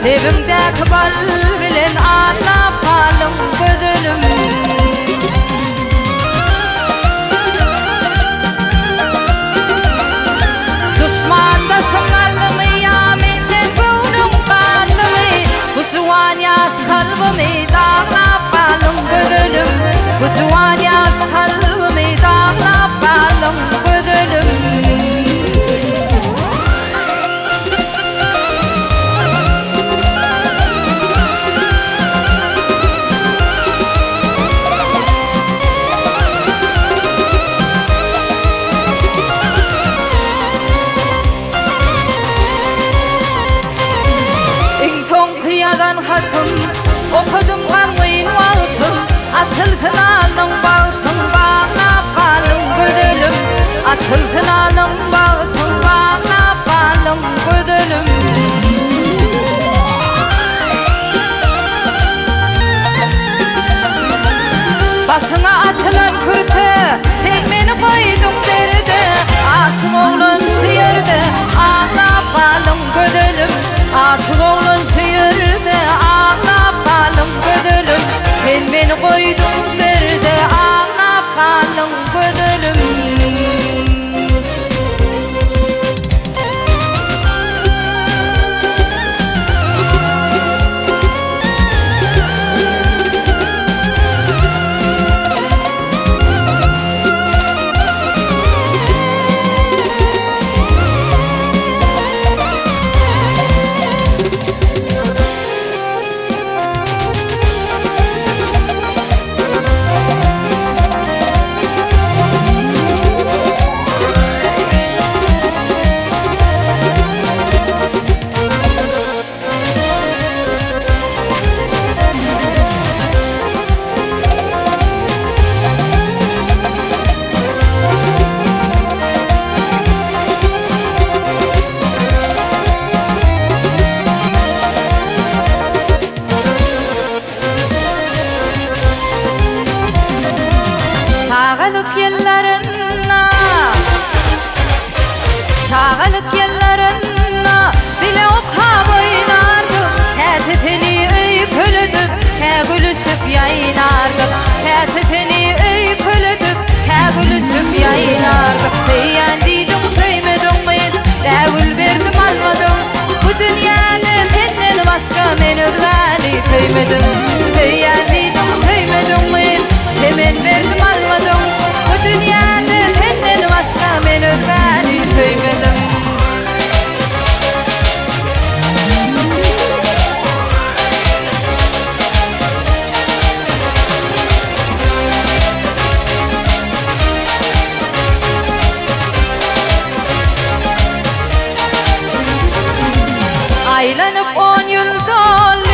Lebimdeki bal bilen anlap kalın gözünüm. Düşmanda şıngalımı yaminle gönlüm kalımı. Bu cuvan yaş kalbimi dağlap kalın gözünüm. Bu cuvan yaş kalbimi dağlap kalın gözünüm. Kıyadan hatım, okudum kanmayın vaatım. Açılsın alın bağıtım, bağlap kalın gözünüm. Açılsın alın bağıtım, bağlap kalın gözünüm. Başına açılan kürtü, tekmeni koydum derdi. Aşık oğlum şiirdi, ağlap kalın gözünüm. Aşık oğlum şiirdi, ağlap kalın gözünüm. Tekmeni koydum derdi, ağlap kalın gözünüm. Çağalık yıllarına, çağalık yıllarına bile oka oynardık. He teteni öyküledip, he gülüşüp yayınardık. He teteni öyküledip, he gülüşüp yayınardık. Beğendiydim söymedim mi, devül verdim almadım. Bu dünyada senden başka men özgani söymedim. Beğendiydim söymedim mi, çemen verdim almadım. Bu dünyada senden başka men özgani söymedim. Aylanıp 10 yıl doldu,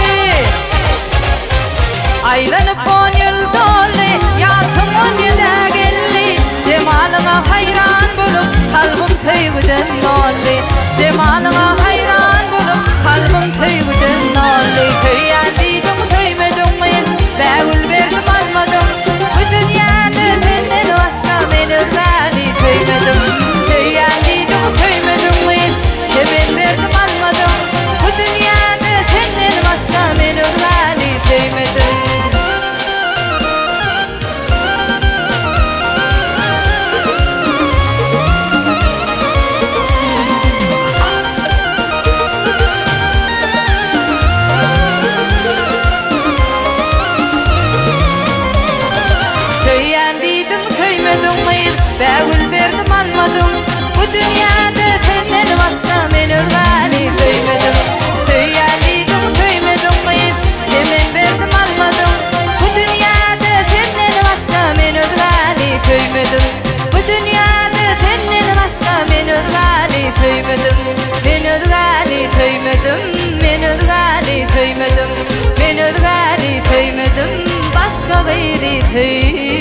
aylanıp 10 yıl doldu. Yaşım 17'e geldi, cemalına hayran bulup kalbim tüyüden oldu. Cemalına hayran bulup kalbim tüyüden oldu. Beğendiydim söymedim mi, devül verdim almadım. Bu dünyada senden başka men özgani söymedim. Beğendiydim söymedim mi, çemen verdim almadım. Bu dünyada senden başka men özgani söymedim. Beğendiydim söymedim mi, devül verdim almadım. Bu dünyada senden başka men özgani söymedim. Beğendiydim söymedim mi, çemen verdim almadım. Bu dünyada senden başka men özgani söymedim. Bu dünyada senden başka men özgani söymedim. Men özgani söymedim, men özgani söymedim. Men özgani söymedim, başka gayri söymedim.